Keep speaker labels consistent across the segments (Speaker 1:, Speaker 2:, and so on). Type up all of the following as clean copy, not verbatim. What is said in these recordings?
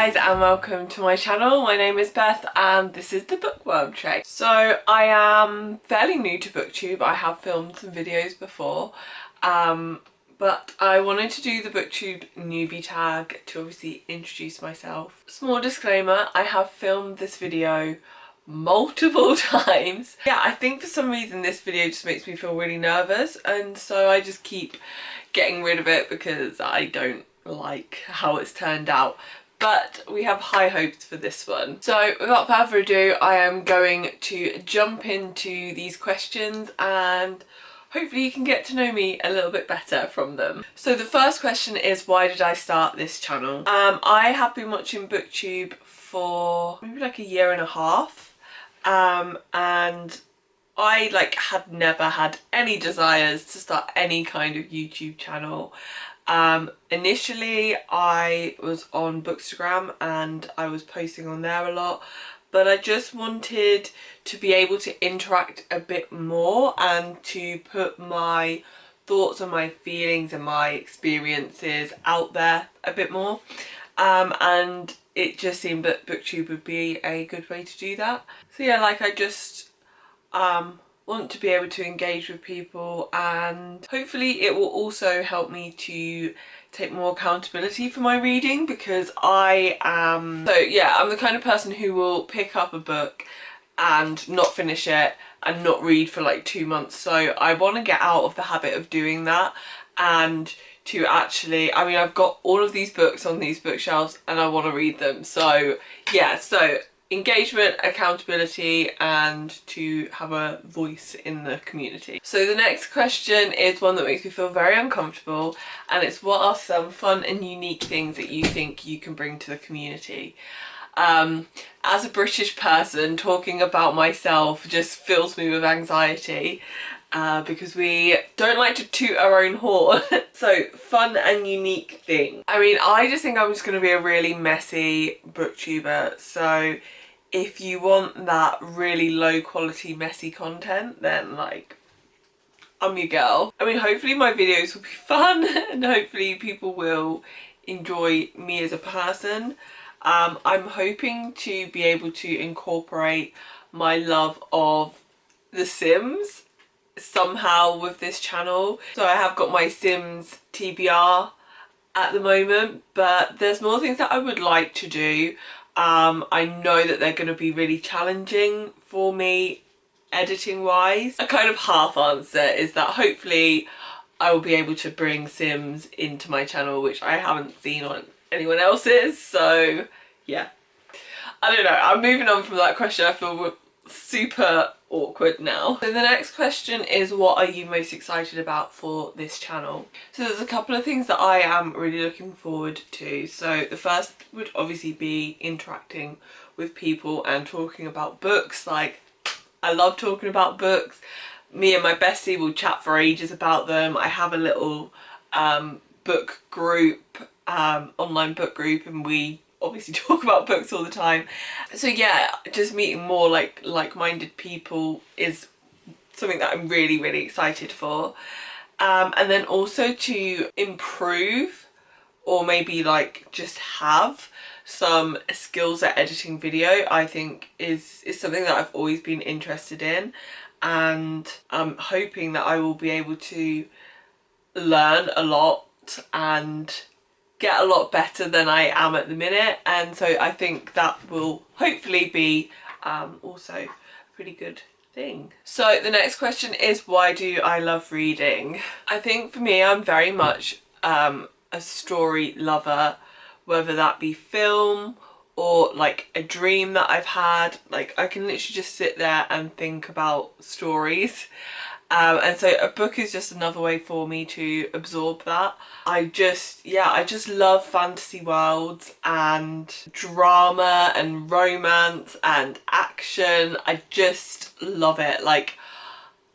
Speaker 1: guys and welcome to my channel. My name is Beth and this is the Bookworm Tray. So I am fairly new to Booktube. I have filmed some videos before but I wanted to do the Booktube Newbie Tag to obviously introduce myself. Small disclaimer, I have filmed this video multiple times. Yeah, I think for some reason this video just makes me feel really nervous and so I just keep getting rid of it because I don't like how it's turned out. But we have high hopes for this one. So without further ado, I am going to jump into these questions and hopefully you can get to know me a little bit better from them. So the first question is, why did I start this channel? I have been watching Booktube for maybe like a year and a half and I had never had any desires to start any kind of YouTube channel. Initially I was on Bookstagram and I was posting on there a lot, but I just wanted to be able to interact a bit more and to put my thoughts and my feelings and my experiences out there a bit more, and it just seemed that Booktube would be a good way to do that. So yeah, I just want to be able to engage with people, and hopefully it will also help me to take more accountability for my reading, because I'm the kind of person who will pick up a book and not finish it and not read for like 2 months. So I want to get out of the habit of doing that and to actually, I've got all of these books on these bookshelves and I want to read them. So yeah, so engagement, accountability, and to have a voice in the community. So the next question is one that makes me feel very uncomfortable, and it's, what are some fun and unique things that you think you can bring to the community? As a British person, talking about myself just fills me with anxiety because we don't like to toot our own horn. So fun and unique thing. I just think I'm just going to be a really messy booktuber. So if you want that really low quality messy content, then I'm your girl. Hopefully my videos will be fun and hopefully people will enjoy me as a person. I'm hoping to be able to incorporate my love of The Sims somehow with this channel. So I have got my Sims TBR at the moment, but there's more things that I would like to do. I know that they're going to be really challenging for me editing wise. A kind of half answer is that hopefully I will be able to bring Sims into my channel, which I haven't seen on anyone else's. So yeah, I don't know, I'm moving on from that question. I feel super awkward now. So the next question is, what are you most excited about for this channel? So there's a couple of things that I am really looking forward to. So the first would obviously be interacting with people and talking about books. I love talking about books. Me and my bestie will chat for ages about them. I have a little book group, online book group, and we obviously talk about books all the time. So yeah, just meeting more like-minded people is something that I'm really excited for. And then also to improve, or maybe just have some skills at editing video, I think is something that I've always been interested in, and I'm hoping that I will be able to learn a lot and get a lot better than I am at the minute, and so I think that will hopefully be also a pretty good thing. So the next question is, why do I love reading? I think for me, I'm very much a story lover, whether that be film or a dream that I've had. I can literally just sit there and think about stories. And so a book is just another way for me to absorb that. I just love fantasy worlds and drama and romance and action. I just love it.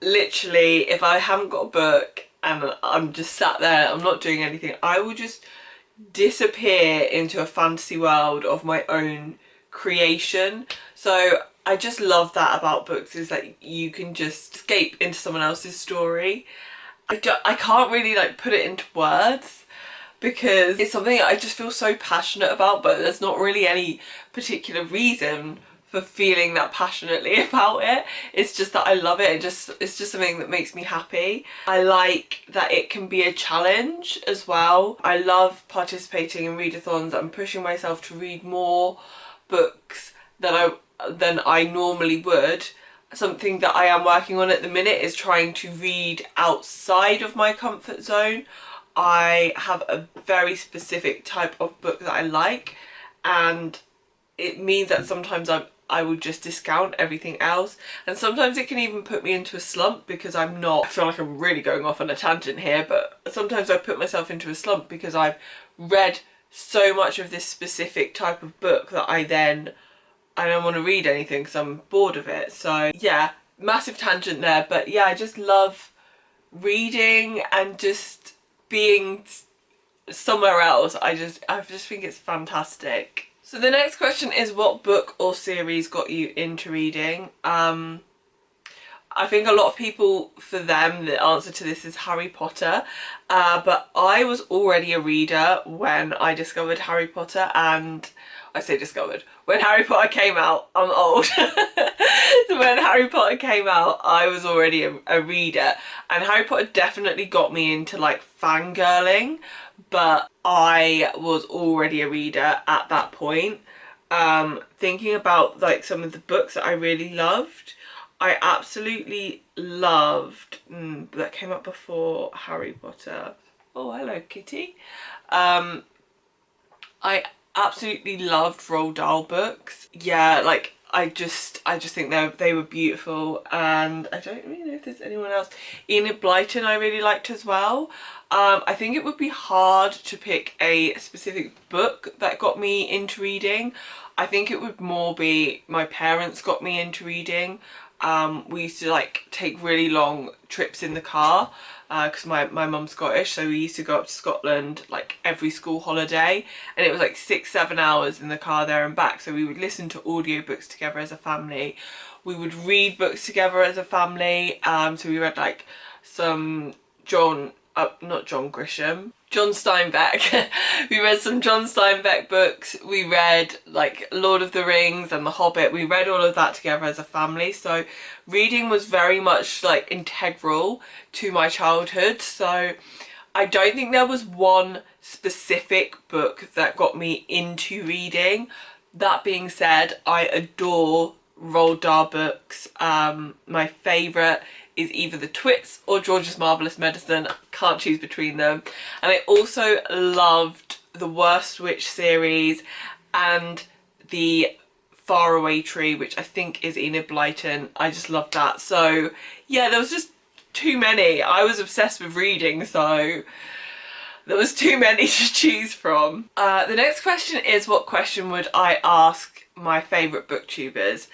Speaker 1: Literally, if I haven't got a book and I'm just sat there, I'm not doing anything, I will just disappear into a fantasy world of my own creation. So I just love that about books, is that you can just escape into someone else's story. I can't really put it into words, because it's something I just feel so passionate about, but there's not really any particular reason for feeling that passionately about it. It's just that I love it. It's just something that makes me happy. I like that it can be a challenge as well. I love participating in readathons. I'm pushing myself to read more books than I normally would. Something that I am working on at the minute is trying to read outside of my comfort zone. I have a very specific type of book that I like, and it means that sometimes I would just discount everything else, and sometimes it can even put me into a slump because I feel like I'm really going off on a tangent here, but sometimes I put myself into a slump because I've read so much of this specific type of book that I don't want to read anything because I'm bored of it. So yeah, massive tangent there, but yeah, I just love reading and just being somewhere else. I just think it's fantastic. So the next question is, what book or series got you into reading? I think a lot of people, for them, the answer to this is Harry Potter. But I was already a reader when I discovered Harry Potter, and I say discovered, when Harry Potter came out, I'm old. So when Harry Potter came out, I was already a reader, and Harry Potter definitely got me into like fangirling, but I was already a reader at that point. Thinking about like some of the books that I really loved, I absolutely loved, that came up before Harry Potter. Oh, hello Kitty. I absolutely loved Roald Dahl books. Yeah, like I just think they were beautiful, and I don't really know if there's anyone else. Enid Blyton I really liked as well. I think it would be hard to pick a specific book that got me into reading. I think it would more be my parents got me into reading. We used to like take really long trips in the car because my mum's Scottish, so we used to go up to Scotland like every school holiday, and it was like 6-7 hours in the car there and back. So we would listen to audiobooks together as a family. We would read books together as a family. So we read like some not John Grisham, John Steinbeck. We read some John Steinbeck books. We read like Lord of the Rings and The Hobbit. We read all of that together as a family. So reading was very much like integral to my childhood. So I don't think there was one specific book that got me into reading. That being said, I adore Roald Dahl books. My favourite is either The Twits or George's Marvellous Medicine. Can't choose between them. And I also loved the Worst Witch series and the Faraway Tree, which I think is Enid Blyton. I just loved that. So yeah, there was just too many. I was obsessed with reading, so there was too many to choose from. The next question is, what question would I ask my favourite booktubers?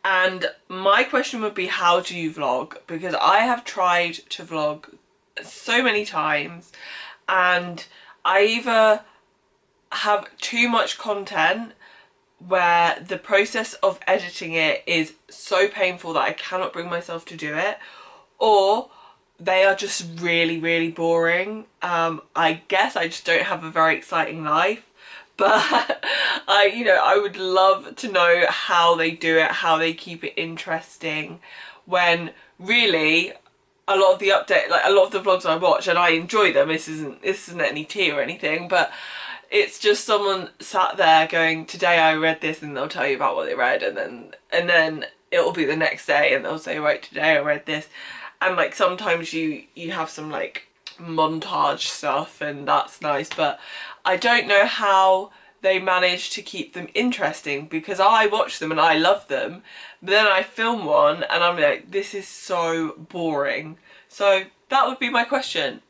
Speaker 1: And my question would be, how do you vlog? Because I have tried to vlog so many times, and I either have too much content where the process of editing it is so painful that I cannot bring myself to do it, or they are just really, really boring. I guess I just don't have a very exciting life. But I would love to know how they do it, how they keep it interesting, when really a lot of the vlogs I watch, and I enjoy them, this isn't any tea or anything, but it's just someone sat there going, today I read this, and they'll tell you about what they read, and then it'll be the next day and they'll say, right, today I read this. And like sometimes you have some like montage stuff, and that's nice, but I don't know how they manage to keep them interesting, because I watch them and I love them, but then I film one and I'm like, this is so boring. So that would be my question.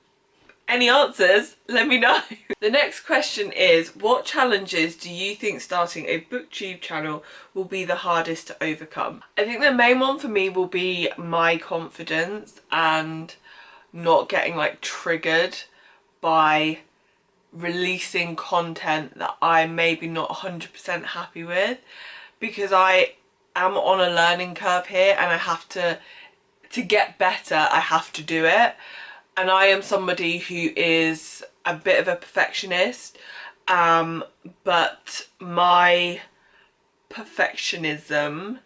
Speaker 1: Any answers? Let me know. The next question is, what challenges do you think starting a booktube channel will be the hardest to overcome? I think the main one for me will be my confidence and not getting like triggered by releasing content that I'm maybe not 100% happy with, because I am on a learning curve here, and I have to get better, I have to do it. And I am somebody who is a bit of a perfectionist, but my perfectionism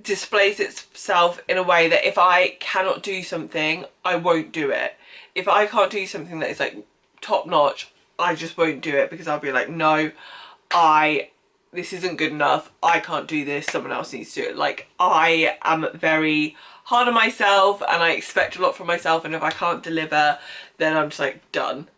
Speaker 1: displays itself in a way that if I cannot do something, I won't do it. If I can't do something that is like top notch, I just won't do it, because I'll be like, no, this isn't good enough, I can't do this, someone else needs to do it. Like, I am very hard on myself and I expect a lot from myself, and if I can't deliver, then I'm just like, done.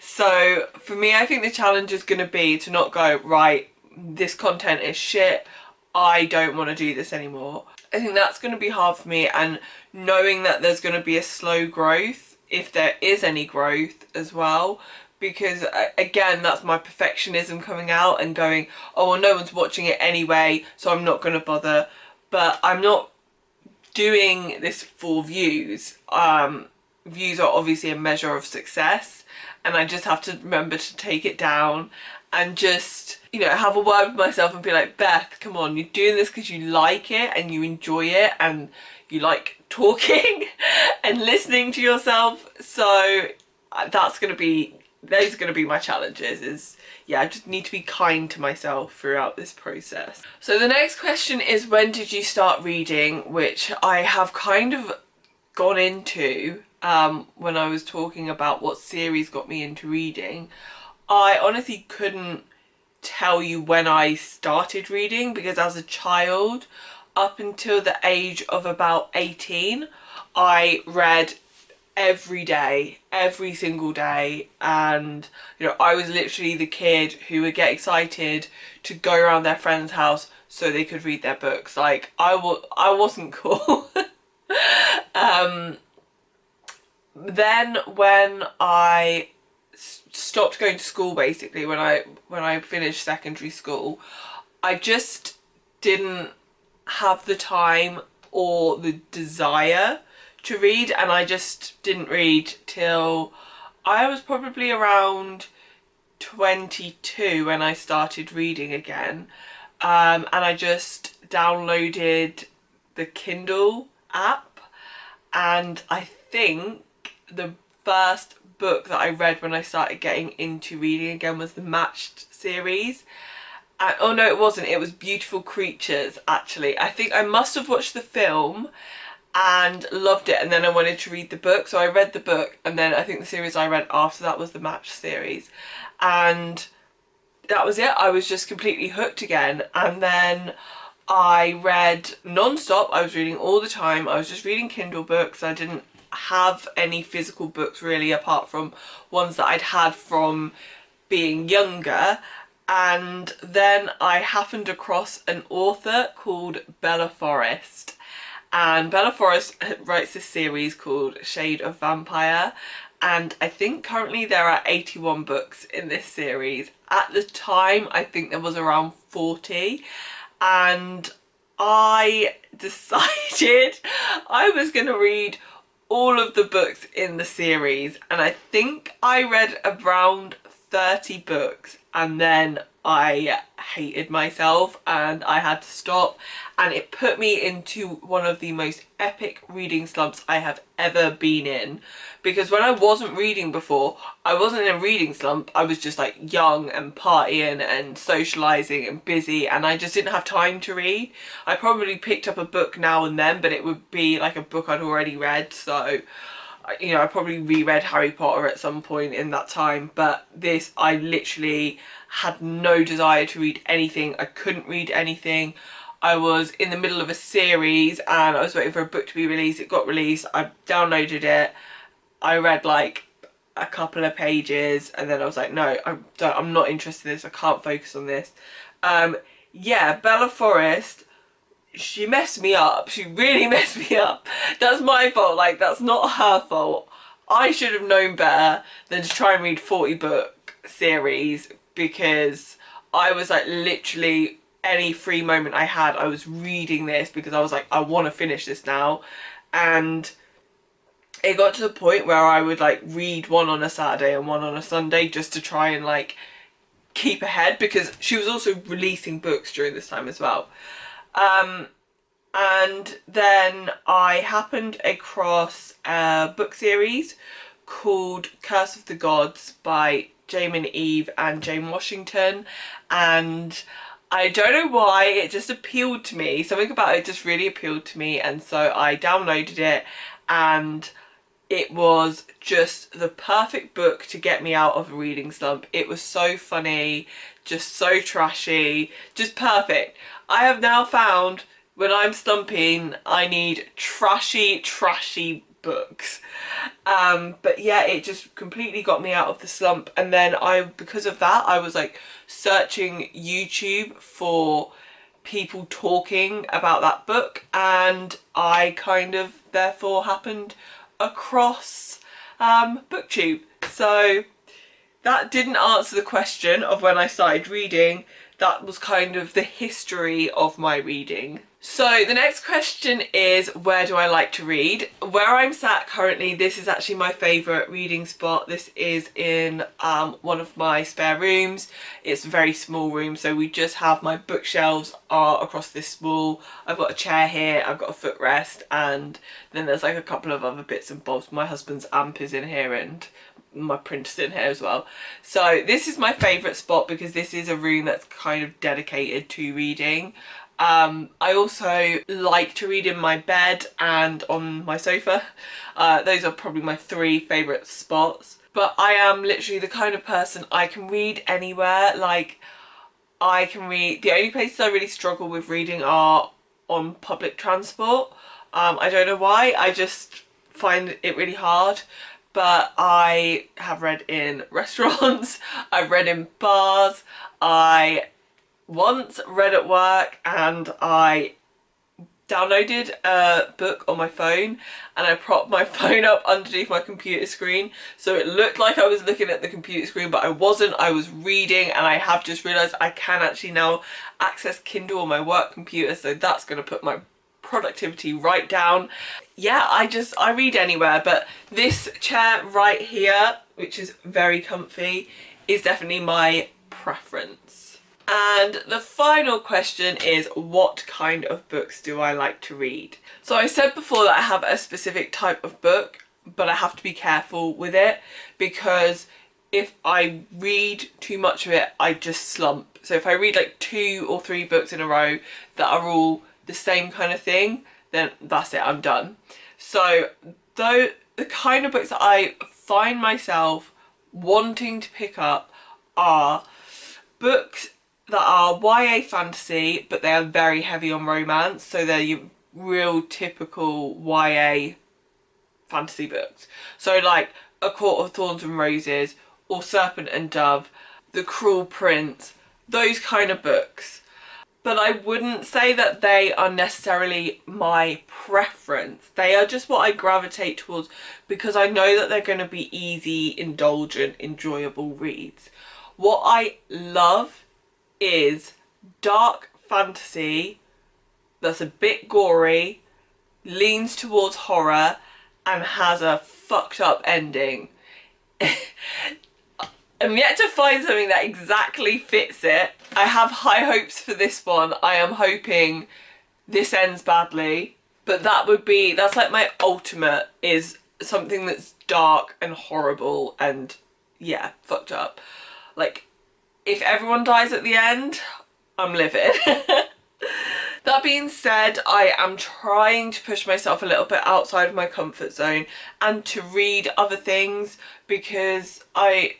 Speaker 1: So for me, I think the challenge is going to be to not go, right, this content is shit, I don't want to do this anymore. I think that's going to be hard for me, and knowing that there's going to be a slow growth, if there is any growth as well, because again, that's my perfectionism coming out and going, oh well, no one's watching it anyway, so I'm not going to bother. But I'm not doing this for views. Views are obviously a measure of success, and I just have to remember to take it down and just, you know, have a word with myself and be like, Beth, come on, you're doing this because you like it and you enjoy it and you like talking and listening to yourself. So that's going to be, those are going to be my challenges. Is, yeah, I just need to be kind to myself throughout this process. So the next question is, when did you start reading? Which I have kind of gone into when I was talking about what series got me into reading. I honestly couldn't tell you when I started reading, because as a child, up until the age of about 18, I read every day, every single day, and you know, I was literally the kid who would get excited to go around their friend's house so they could read their books. Like, I wasn't cool. Then when I stopped going to school, basically when I finished secondary school, I just didn't have the time or the desire to read, and I just didn't read till I was probably around 22 when I started reading again, and I just downloaded the Kindle app, and I think the first book that I read when I started getting into reading again was the Matched series. And, oh no, it wasn't, it was Beautiful Creatures, actually. I think I must have watched the film and loved it, and then I wanted to read the book, so I read the book, and then I think the series I read after that was the Matched series, and that was it. I was just completely hooked again. And then I read non-stop. I was reading all the time. I was just reading Kindle books. I didn't have any physical books really, apart from ones that I'd had from being younger. And then I happened across an author called Bella Forrest, and Bella Forrest writes this series called Shade of Vampire, and I think currently there are 81 books in this series. At the time, I think there was around 40, and I decided I was going to read all of the books in the series, and I think I read around 30 books, and then I hated myself and I had to stop, and it put me into one of the most epic reading slumps I have ever been in. Because when I wasn't reading before, I wasn't in a reading slump, I was just like young and partying and socialising and busy, and I just didn't have time to read. I probably picked up a book now and then, but it would be like a book I'd already read, so you know, I probably reread Harry Potter at some point in that time, but this, I literally had no desire to read anything. I couldn't read anything. I was in the middle of a series and I was waiting for a book to be released. It got released. I downloaded it. I read like a couple of pages and then I was like, no, I'm not interested in this. I can't focus on this. Yeah, Bella Forrest, she messed me up. She really messed me up. That's my fault. Like, that's not her fault. I should have known better than to try and read 40 book series, because I was like, literally any free moment I had, I was reading this because I was like, I want to finish this now. And it got to the point where I would like read one on a Saturday and one on a Sunday just to try and like keep ahead, because she was also releasing books during this time as well. And then I happened across a book series called Curse of the Gods by Jamin Eve and Jane Washington, and I don't know why, it just appealed to me. Something about it just really appealed to me, and so I downloaded it, and it was just the perfect book to get me out of a reading slump. It was so funny, just so trashy, just perfect. I have now found when I'm slumping, I need trashy books. But yeah, it just completely got me out of the slump. And then because of that, I was like searching YouTube for people talking about that book, and I kind of therefore happened across Booktube. So that didn't answer the question of when I started reading. That was kind of the history of my reading. So the next question is, where do I like to read? Where I'm sat currently, this is actually my favourite reading spot. This is in one of my spare rooms. It's a very small room, so we just have my bookshelves are across this wall. I've got a chair here, I've got a footrest, and then there's like a couple of other bits and bobs. My husband's amp is in here and my printer's in here as well. So this is my favourite spot because this is a room that's kind of dedicated to reading. I also like to read in my bed and on my sofa. Those are probably my three favourite spots. But I am literally the kind of person, I can read anywhere. Like, I can read, the only places I really struggle with reading are on public transport. I don't know why, I just find it really hard. But I have read in restaurants, I've read in bars, I once read at work, and I downloaded a book on my phone and I propped my phone up underneath my computer screen so it looked like I was looking at the computer screen, but I wasn't. I was reading, and I have just realised I can actually now access Kindle on my work computer, so that's going to put my productivity right down. Yeah, I read anywhere, but this chair right here, which is very comfy, is definitely my preference. And the final question is, what kind of books do I like to read? So I said before that I have a specific type of book, but I have to be careful with it because if I read too much of it, I just slump. So if I read like 2 or 3 books in a row that are all the same kind of thing, then that's it, I'm done. So though the kind of books that I find myself wanting to pick up are books that are YA fantasy, but they are very heavy on romance. So they're your real typical YA fantasy books. So like A Court of Thorns and Roses, or Serpent and Dove, The Cruel Prince, those kind of books. But I wouldn't say that they are necessarily my preference. They are just what I gravitate towards because I know that they're going to be easy, indulgent, enjoyable reads. What I love is dark fantasy that's a bit gory, leans towards horror, and has a fucked up ending. I'm yet to find something that exactly fits it. I have high hopes for this one. I am hoping this ends badly, but that's like my ultimate, is something that's dark and horrible and yeah, fucked up. Like, if everyone dies at the end, I'm livid. That being said, I am trying to push myself a little bit outside of my comfort zone and to read other things because I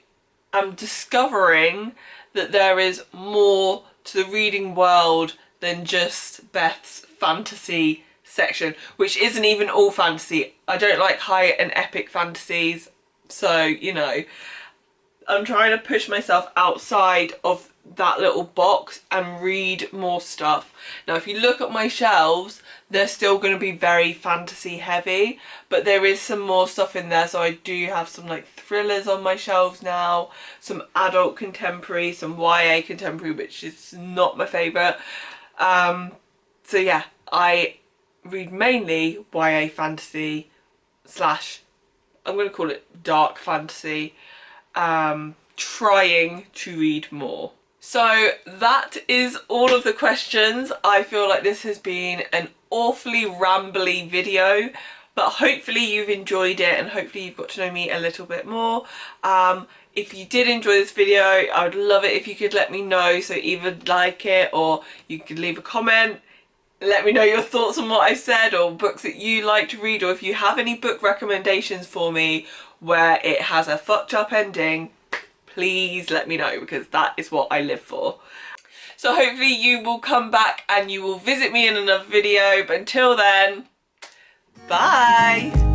Speaker 1: am discovering that there is more to the reading world than just Beth's fantasy section, which isn't even all fantasy. I don't like high and epic fantasies, so you know, I'm trying to push myself outside of that little box and read more stuff. Now if you look at my shelves, they're still going to be very fantasy heavy, but there is some more stuff in there. So I do have some like thrillers on my shelves now, some adult contemporary, some YA contemporary, which is not my favourite. So yeah, I read mainly YA fantasy slash, I'm going to call it dark fantasy, trying to read more. So that is all of the questions. I feel like this has been an awfully rambly video, but hopefully you've enjoyed it and hopefully you've got to know me a little bit more. If you did enjoy this video, I would love it if you could let me know, so either like it or you could leave a comment. Let me know your thoughts on what I said, or books that you like to read, or if you have any book recommendations for me where it has a fucked up ending, please let me know, because that is what I live for. So hopefully you will come back and you will visit me in another video, but until then, bye!